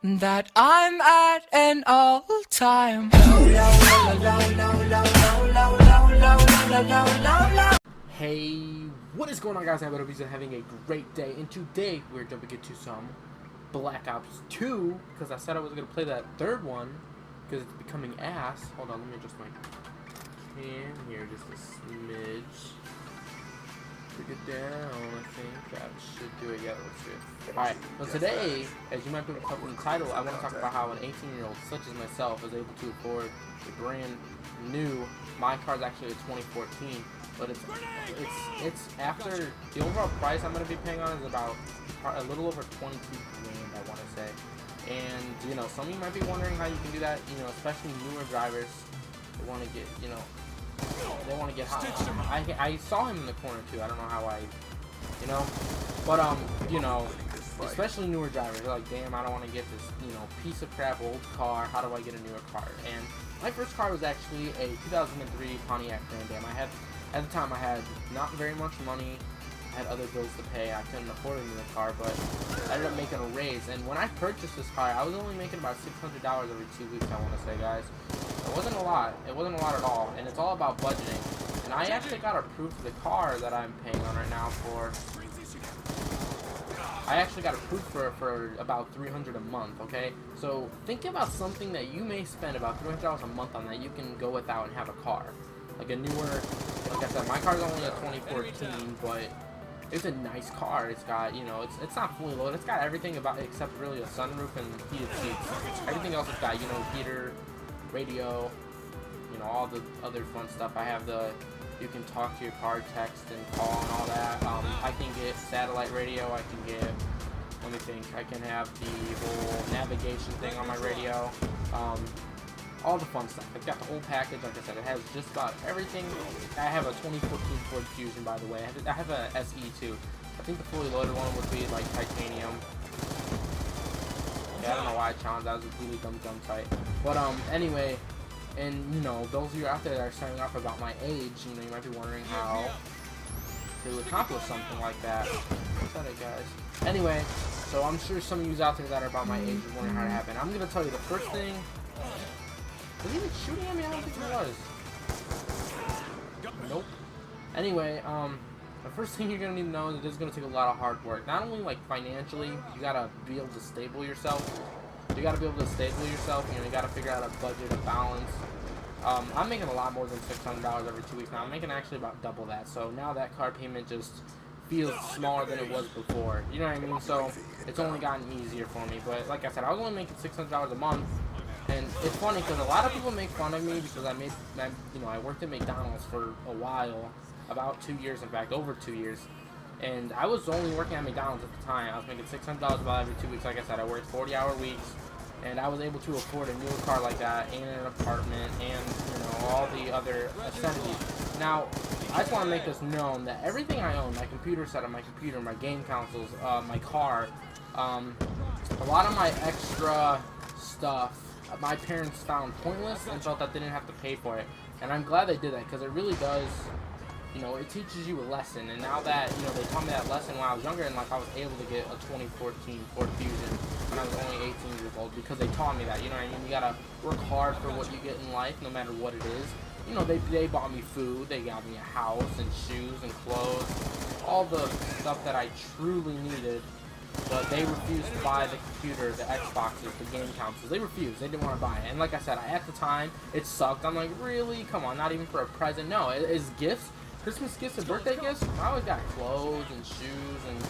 that I'm at an all-time. Hey, what is going on, guys? I hope you're having a great day, and today we're jumping into some Black Ops 2, because I said I was going to play that third one, because it's becoming ass. Hold on, let me adjust my cam here just a smidge. Bring it down, I think that should do it. Yeah, let's do it. Alright, so today, as you might be able to tell from the title, I want to talk about how an 18-year-old such as myself is able to afford a brand new, my car's actually a 2014, but it's after the overall price I'm going to be paying on is about a little over 22 grand, I want to say. And, you know, some of you might be wondering how you can do that, you know, especially newer drivers. They want to get, you know, they want to get hot. I saw him in the corner too. I don't know how you know, but you know, especially newer drivers, they're like, damn, I don't want to get this, you know, piece of crap old car. How do I get a newer car? And my first car was actually a 2003 Pontiac Grand Am. At the time, I had not very much money. I had other bills to pay. I couldn't afford a newer car, but I ended up making a raise. And when I purchased this car, I was only making about $600 every 2 weeks, I want to say, guys. It wasn't a lot. It wasn't a lot at all. And it's all about budgeting. And I actually got approved for the car that I'm paying on right now for... I actually got approved for about $300 a month, okay? So think about something that you may spend about $300 a month on that you can go without and have a car. Like a newer... Like I said, my car's only a 2014, but... It's a nice car. It's got, you know, it's not fully loaded. It's got everything about except really a sunroof and heated seats. Everything else it's got, you know, heater, radio, you know, all the other fun stuff. I have the, you can talk to your car, text and call and all that. I can get satellite radio. I can get, let me think, I can have the whole navigation thing on my radio. All the fun stuff. It's got the whole package. Like I said, it has just about everything. I have a 2014 Ford Fusion, by the way. I have a SE too. I think the fully loaded one would be like titanium. Yeah, I don't know why I challenged. That was a really dumb site. But anyway, and you know, those of you out there that are starting off about my age, you know, you might be wondering how to accomplish something like that. What's that, guys? Anyway, so I'm sure some of you out there that are about my age are wondering how to happen. I'm gonna tell you the first thing. Was he even shooting at me? I don't think he was. Nope. Anyway, the first thing you're gonna need to know is it is gonna take a lot of hard work. Not only like financially, you gotta be able to stable yourself. You gotta be able to stable yourself. You know, you gotta figure out a budget, a balance. I'm making a lot more than $600 every 2 weeks now. I'm making actually about double that. So now that car payment just feels smaller than it was before. You know what I mean? So it's only gotten easier for me. But like I said, I was only making $600 a month. And it's funny because a lot of people make fun of me because I worked at McDonald's for a while, about 2 years, in fact, over 2 years. And I was only working at McDonald's at the time. I was making $600 about every 2 weeks. Like I said, I worked 40-hour weeks, and I was able to afford a newer car like that, and an apartment, and you know, all the other necessities. Now, I just want to make this known that everything I own, my computer setup, my computer, my game consoles, my car, a lot of my extra stuff, my parents found pointless and felt that they didn't have to pay for it. And I'm glad they did that because it really does, you know, it teaches you a lesson. And now that, you know, they taught me that lesson when I was younger, and like I was able to get a 2014 Ford Fusion when I was only 18 years old because they taught me that, you know what I mean? You gotta work hard for what you get in life, no matter what it is. You know, they bought me food, they got me a house and shoes and clothes, all the stuff that I truly needed. But they refused to buy the computer, the Xboxes, the game consoles. They refused. They didn't want to buy it. And like I said, at the time, it sucked. I'm like, really? Come on, not even for a present? No, it's gifts. Christmas gifts and birthday gifts. I always got clothes and shoes and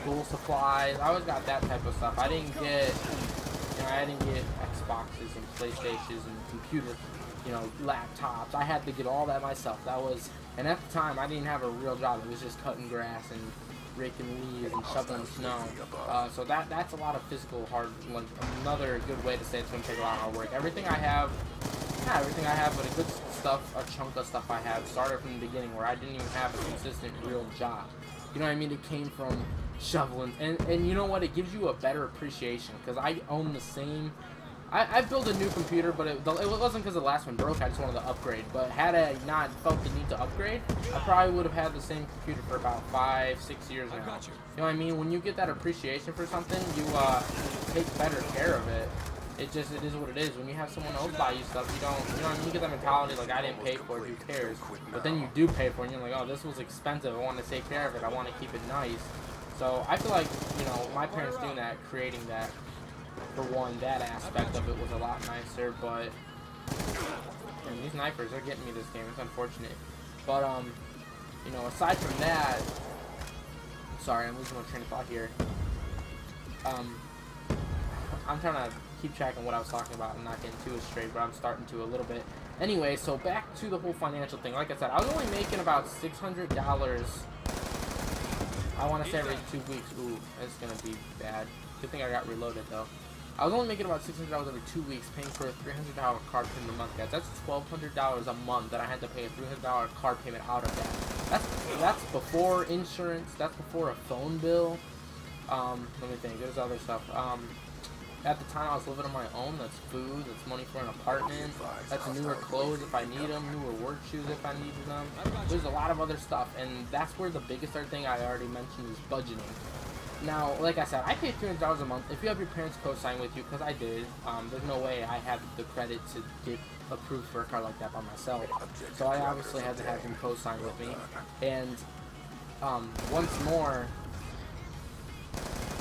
school supplies. I always got that type of stuff. I didn't get Xboxes and PlayStations and computers, you know, laptops. I had to get all that myself. And at the time, I didn't have a real job. It was just cutting grass and raking leaves and shoveling snow. So that's a lot of physical hard, like another good way to say it's going to take a lot of hard work. Everything I have, not everything I have, but a good stuff, a chunk of stuff I have started from the beginning where I didn't even have a consistent real job. You know what I mean? It came from shoveling, and you know what? It gives you a better appreciation because I own the same I built a new computer, but it wasn't because the last one broke. I just wanted to upgrade. But had I not felt the need to upgrade, I probably would have had the same computer for about 5-6 years now. You know what I mean? When you get that appreciation for something, you take better care of it. It is what it is. When you have someone else buy you stuff, you don't, you know what I mean? You get that mentality like, I didn't pay for it, who cares? But then you do pay for it, and you're like, oh, this was expensive. I want to take care of it. I want to keep it nice. So I feel like, you know, my parents doing that, creating that, for one, that aspect of it was a lot nicer, but man, these snipers are getting me this game. It's unfortunate. But, you know, aside from that, sorry, I'm losing my train of thought here. I'm trying to keep track on what I was talking about and not getting too straight, but I'm starting to a little bit. Anyway, so back to the whole financial thing. Like I said, I was only making about $600. I want to say every 2 weeks. Ooh, that's going to be bad. Good thing I got reloaded, though. I was only making about $600 every 2 weeks, paying for a $300 card payment a month, guys. That's $1,200 a month that I had to pay a $300 card payment out of that. That's before insurance. That's before a phone bill. Let me think. There's other stuff. At the time, I was living on my own. That's food. That's money for an apartment. That's newer clothes if I need them. Newer work shoes if I needed them. There's a lot of other stuff, and that's where the biggest thing I already mentioned is budgeting. Now, like I said, I pay $300 a month. If you have your parents co-sign with you, because I did, there's no way I have the credit to get approved for a car like that by myself. So I obviously had to have him co-sign with me. And once more,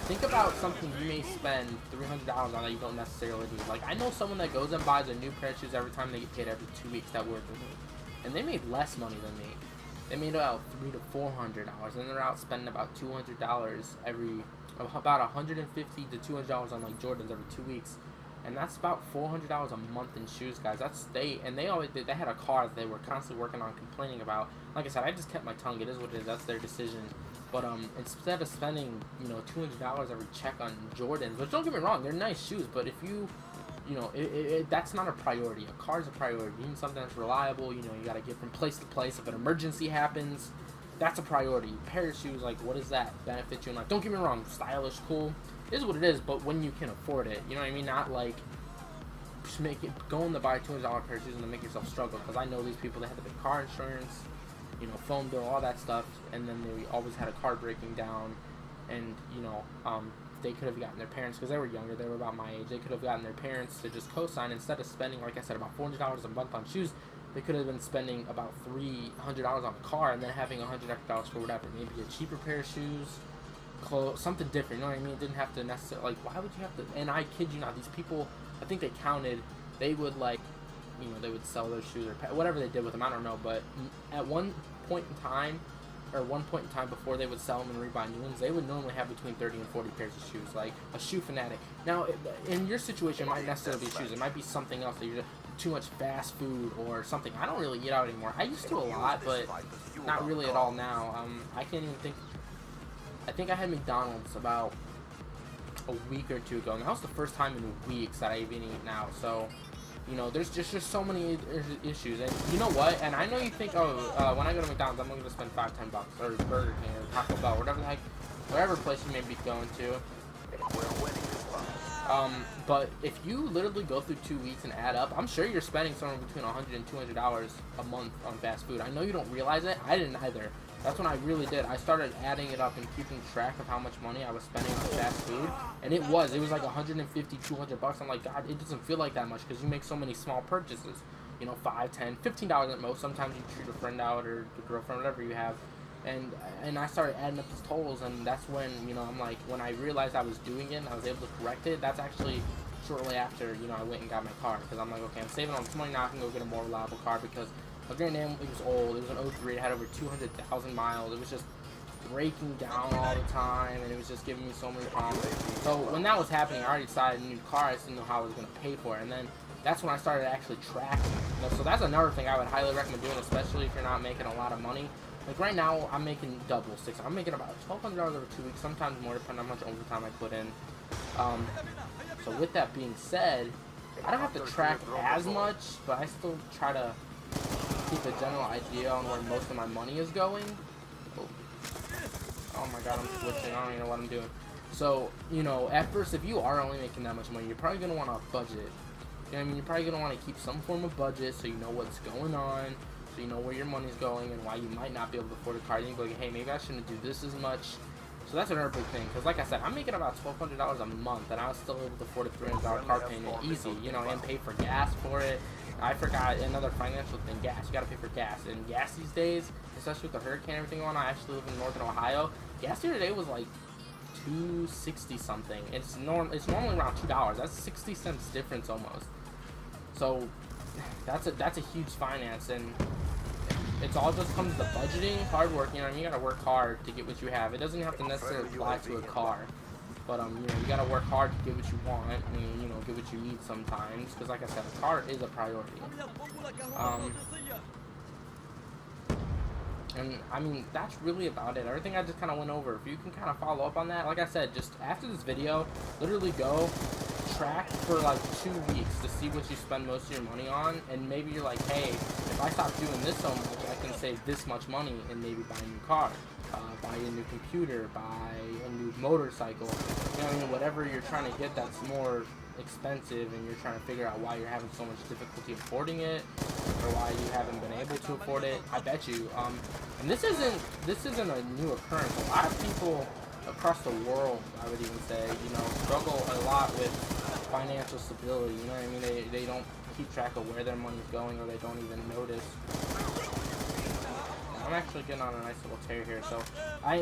think about something you may spend $300 on that you don't necessarily need. Like, I know someone that goes and buys a new pair of shoes every time they get paid every 2 weeks that work with me. And they made less money than me. They made about $300 to $400, and they're out spending about $200 about $150 to $200 on like Jordans every 2 weeks, and that's about $400 a month in shoes, guys. They had a car that they were constantly working on, complaining about. Like I said, I just kept my tongue. It is what it is. That's their decision. But instead of spending, you know, $200 every check on Jordans, which don't get me wrong, they're nice shoes, but if you know, that's not a priority. A car's a priority. You need something that's reliable. You know, you got to get from place to place. If an emergency happens, that's a priority. A pair of shoes, like, what does that benefit you in life? Don't get me wrong, stylish, cool, it is what it is, but when you can afford it, you know what I mean? Not like just going to buy a $200 pair of shoes and to make yourself struggle, because I know these people that had to pay car insurance, you know, phone bill, all that stuff, and then they always had a car breaking down, and, you know, they could have gotten their parents, because they were younger, they were about my age, they could have gotten their parents to just co-sign. Instead of spending, like I said, about $400 a month on shoes, they could have been spending about $300 on a car, and then having $100 for whatever, maybe a cheaper pair of shoes, clothes, something different, you know what I mean? It didn't have to necessarily, like, why would you have to, and I kid you not, these people, I think they counted, they would, like, you know, they would sell their shoes or whatever they did with them, I don't know, but at one point in time before they would sell them and rebuy new ones, they would normally have between 30 and 40 pairs of shoes, like a shoe fanatic. Now, in your situation, it might necessarily be shoes. It might be something else that you're too much fast food or something. I don't really eat out anymore. I used to a lot, but not really at all now. I can't even think. I think I had McDonald's about a week or two ago, and that was the first time in weeks that I even eat now. So, you know, there's just so many issues, and you know what? And I know you think, oh, when I go to McDonald's, I'm going to spend $5-10, or Burger King, or Taco Bell, whatever the heck, whatever place you may be going to. But if you literally go through 2 weeks and add up, I'm sure you're spending somewhere between $100 and $200 a month on fast food. I know you don't realize it. I didn't either. That's when I really did. I started adding it up and keeping track of how much money I was spending on fast food, and it was like $150, $200. I'm like, God, it doesn't feel like that much because you make so many small purchases. You know, $5, $10, $15 at most. Sometimes you treat a friend out or a girlfriend, whatever you have. And I started adding up these totals, and that's when, you know, I'm like, when I realized I was doing it and I was able to correct it, that's actually shortly after, you know, I went and got my car, because I'm like, okay, I'm saving on some money now, I can go get a more reliable car, because my Grand Am, it was old, it was an 03, it had over 200,000 miles, it was just breaking down all the time, and it was just giving me so many problems. So when that was happening, I already decided a new car, I just didn't know how I was going to pay for it, and then that's when I started actually tracking. You know, so that's another thing I would highly recommend doing, especially if you're not making a lot of money. Like right now, I'm making double six. I'm making about $1,200 over 2 weeks, sometimes more, depending on how much overtime I put in. So with that being said, I don't have to track as much, but I still try to keep a general idea on where most of my money is going. Oh my God, I'm switching. I don't even know what I'm doing. So, you know, at first, if you are only making that much money, you're probably going to want to budget. You know what I mean? You're probably going to want to keep some form of budget so you know what's going on, so you know where your money's going and why you might not be able to afford a car. You can be like, hey, maybe I shouldn't do this as much. So that's another big thing, because like I said, I'm making about $1,200 a month, and I was still able to afford a $300 car payment easy, you know, and pay for gas for it. I forgot another financial thing, gas. You gotta pay for gas, and gas these days, especially with the hurricane and everything going on. I actually live in northern Ohio. Gas here today was like $2.60 something. It's normally around $2. That's 60 cents difference almost. So that's a huge finance, and it's all just comes to budgeting, hard work. You know, you gotta work hard to get what you have. It doesn't have to necessarily apply to a car, but you know, you gotta work hard to get what you want, and you know, get what you need sometimes. Because like I said, a car is a priority. And I mean, that's really about it. Everything I just kind of went over. If you can kind of follow up on that, like I said, just after this video, literally go track for like 2 weeks to see what you spend most of your money on, and maybe you're like, hey, if I stop doing this so much, I can save this much money and maybe buy a new car, buy a new computer, buy a new motorcycle. You know what I mean? Whatever you're trying to get that's more expensive, and you're trying to figure out why you're having so much difficulty affording it, or why you haven't been able to afford it. I bet you. And this isn't a new occurrence. A lot of people across the world, I would even say, you know, struggle a lot with financial stability. You know what I mean? They don't keep track of where their money's going, or they don't even notice. I'm actually getting on a nice little tear here, so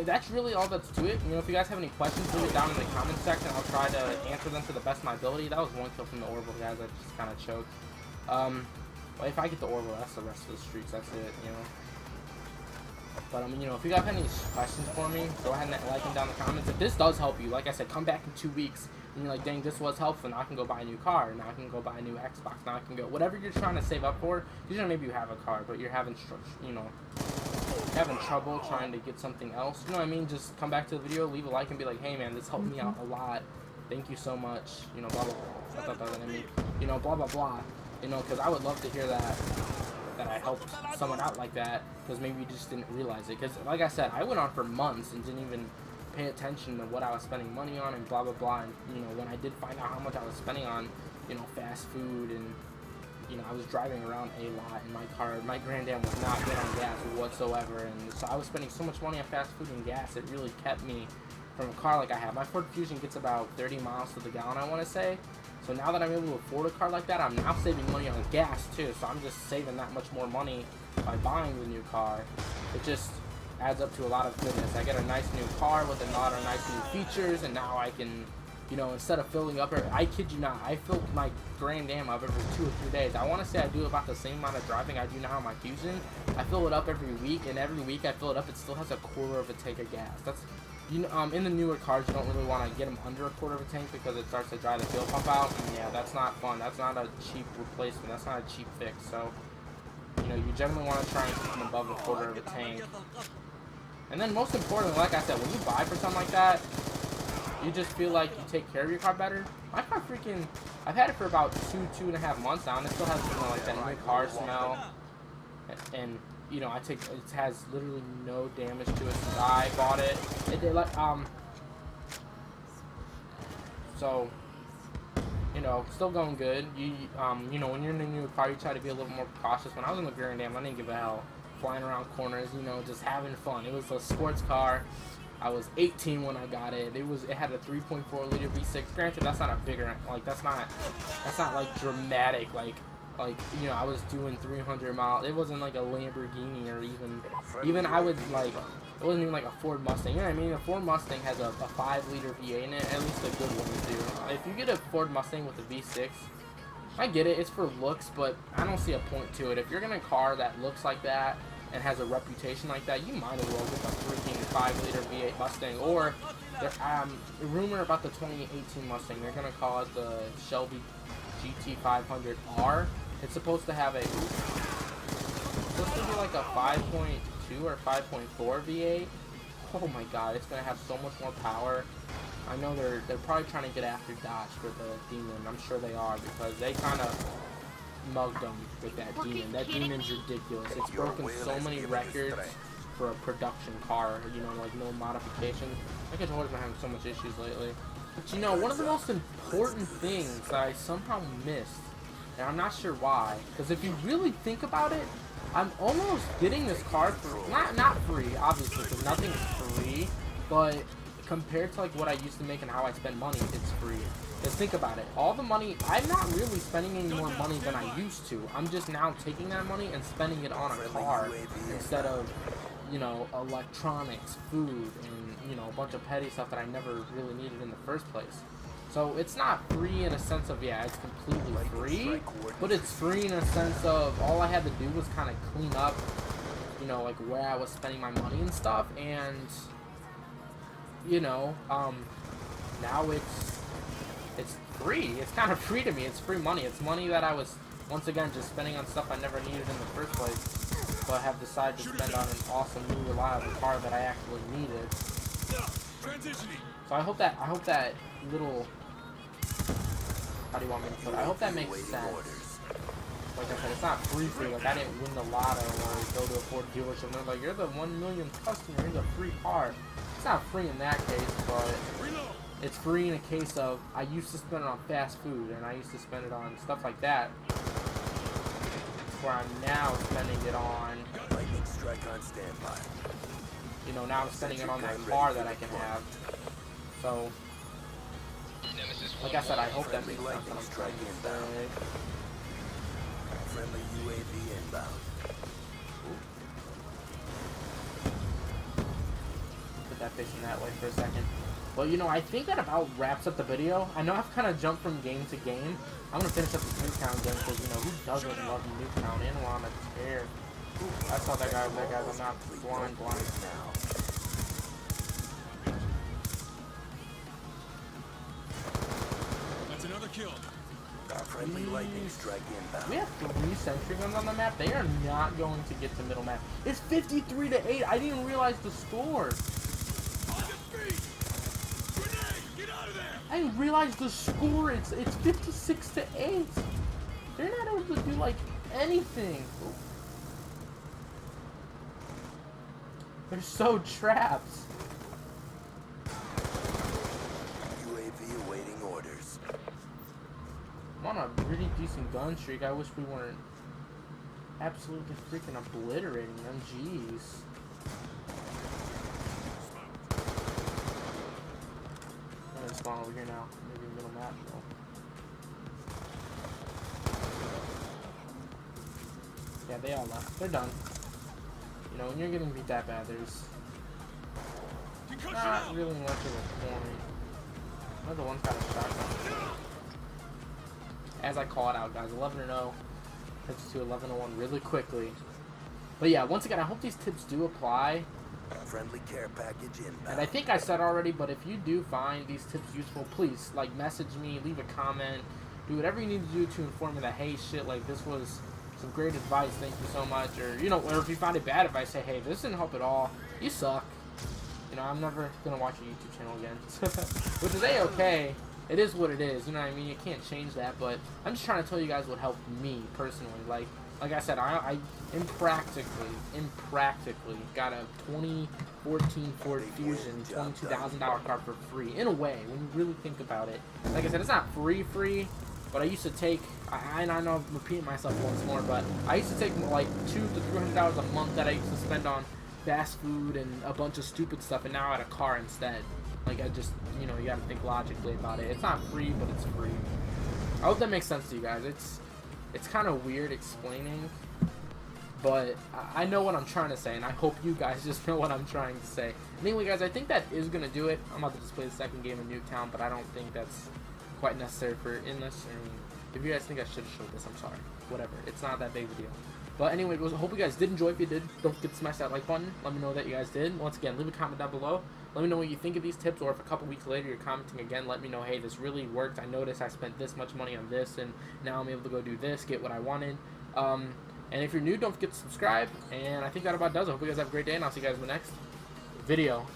that's really all that's to it. You know, if you guys have any questions, leave it down in the comment section. I'll try to answer them to the best of my ability. That was one kill from the Orbital, guys. I just kind of choked. But if I get the Orbital, that's the rest of the streaks. That's it, you know. But you know, if you guys have any questions for me, go ahead and like them down in the comments. If this does help you, like I said, come back in 2 weeks and you're like, dang, this was helpful. Now I can go buy a new car. Now I can go buy a new Xbox. Now I can go whatever you're trying to save up for. Because you know, maybe you have a car, but you're having trouble trying to get something else. You know what I mean? Just come back to the video, leave a like, and be like, hey man, this helped me out a lot. Thank you so much. You know, blah blah blah. You know, blah blah blah. You know, because I would love to hear that I helped someone out like that, because maybe you just didn't realize it. Because like I said, I went on for months and didn't even pay attention to what I was spending money on and blah blah blah. And you know, when I did find out how much I was spending on, you know, fast food, and you know, I was driving around a lot in my car. My granddad was not good on gas whatsoever, and so I was spending so much money on fast food and gas. It really kept me from a car like I have. My Ford Fusion gets about 30 miles to the gallon, I want to say. So now that I'm able to afford a car like that, I'm now saving money on gas too. So I'm just saving that much more money by buying the new car. It just adds up to a lot of goodness. I get a nice new car with a lot of nice new features, and now I can, you know, instead of filling up, I kid you not, I filled my Grand Am up every 2 or 3 days. I want to say I do about the same amount of driving I do now on my Fusion. I fill it up every week, and every week I fill it up, it still has a quarter of a tank of gas. That's, you know, in the newer cars, you don't really want to get them under a quarter of a tank because it starts to dry the fuel pump out, and yeah, that's not fun. That's not a cheap replacement. That's not a cheap fix. So, you know, you generally want to try and keep them above a quarter of a tank. And then most importantly, like I said, when you buy for something like that, you just feel like you take care of your car better. My car freaking, I've had it for about 2.5 months now, and it still has, you know, like that new car smell. And you know, it has literally no damage to it since I bought it. So, you know, still going good. You know, when you're in a new car, you try to be a little more cautious. When I was in the Grand Am, I didn't give a hell. Flying around corners, you know, just having fun. It was a sports car. I was 18 when I got it. It had a 3.4 liter V6. Granted, that's not a bigger, like, that's not like dramatic, like, you know, I was doing 300 miles. It wasn't like a Lamborghini, or even I would, like, it wasn't even like a Ford Mustang. You know what I mean? A Ford Mustang has a 5 liter V8 in it. At least the good ones do. If you get a Ford Mustang with a V6, I get it. It's for looks, but I don't see a point to it. If you're getting a car that looks like that and has a reputation like that, you might as well get the freaking 5 liter V8 Mustang. Or rumor about the 2018 Mustang, they're gonna call it the Shelby GT500R. It's supposed to have it's supposed to be like a 5.2 or 5.4 V8. Oh my god, it's gonna have so much more power. I know they're probably trying to get after Dodge for the Demon. I'm sure they are, because they kind of mugged them with that Demon. That Demon's ridiculous. It's broken so many records for a production car, you know, like no modification. My controller's been having so much issues lately. But you know, one of the most important things that I somehow missed, and I'm not sure why, because if you really think about it, I'm almost getting this car for not free, obviously, because nothing is free, but compared to like what I used to make and how I spend money, it's free. Because think about it, all the money, I'm not really spending any more money than I used to. I'm just now taking that money and spending it on a car instead of, you know, electronics, food, and, you know, a bunch of petty stuff that I never really needed in the first place. So it's not free in a sense of, yeah, it's completely free, but it's free in a sense of all I had to do was kind of clean up, you know, like where I was spending my money and stuff, and, you know, now it's free. It's kind of free to me. It's free money. It's money that I was, once again, just spending on stuff I never needed in the first place, but have decided to spend on an awesome, new, reliable car that I actually needed. So I hope that little, how do you want me to put it? I hope that makes sense. Like I said, it's not free. Like, I didn't win the lotto or go to a Ford dealership and they're like, you're the 1 millionth customer, here's a free car. It's not free in that case, but it's free in a case of I used to spend it on fast food and I used to spend it on stuff like that, where I'm now spending it on, lightning strike on standby. You know, now I'm spending it on that car that I can have. So, like I said, I hope that makes sense what I'm trying to say. Friendly UAV inbound. Put that facing that way for a second. Well, you know, I think that about wraps up the video. I know I've kind of jumped from game to game. I'm going to finish up the Nuketown game because, you know, who doesn't love Nuketown? And we're on a tear. I saw that guy over there, guys. I'm not blind now. That's another kill. Friendly lightning strike inbound. We have 3 sentry guns on the map. They are not going to get to middle map. It's 53-8. I didn't even realize the score. I didn't realize the score. It's 56-8. They're not able to do like anything. They're so trapped. UAV awaiting orders. I'm on a pretty decent gun streak. I wish we weren't absolutely freaking obliterating them. Jeez. I'm gonna spawn over here now. Maybe middle map though. Yeah, they all left. They're done. You know, when you're getting beat that bad, there's not really much of a point. Another one's got a shotgun. As I call it out, guys, 11-0. Heads to 11-1 really quickly. But yeah, once again, I hope these tips do apply. Friendly care package inbound. And I think I said already, but if you do find these tips useful, please, like, message me, leave a comment, do whatever you need to do to inform me that, hey, shit, like, this was some great advice, thank you so much. Or, you know, or if you find it bad advice, say, hey, this didn't help at all, you suck. You know, I'm never gonna watch your YouTube channel again. Which is A-okay. It is what it is, you know what I mean? You can't change that, but I'm just trying to tell you guys what helped me personally. Like I said, I impractically got a 2014 Ford Fusion $22,000 car for free. In a way, when you really think about it. Like I said, it's not free, but I used to take, I know I'm repeating myself once more, but I used to take like $200 to $300 a month that I used to spend on fast food and a bunch of stupid stuff, and now I had a car instead. Like, I just, you know, you gotta think logically about it. It's not free, but it's free. I hope that makes sense to you guys. It's kind of weird explaining, but I know what I'm trying to say, and I hope you guys just know what I'm trying to say. Anyway, guys, I think that is gonna do it. I'm about to just play the second game of Nuketown, but I don't think that's quite necessary for in this. I mean, if you guys think I should have showed this, I'm sorry. Whatever. It's not that big of a deal. But anyway, I hope you guys did enjoy. If you did, don't forget to smash that like button. Let me know that you guys did. Once again, leave a comment down below. Let me know what you think of these tips, or if a couple weeks later you're commenting again, let me know, hey, this really worked. I noticed I spent this much money on this, and now I'm able to go do this, get what I wanted. And if you're new, don't forget to subscribe. And I think that about does it. I hope you guys have a great day, and I'll see you guys in the next video.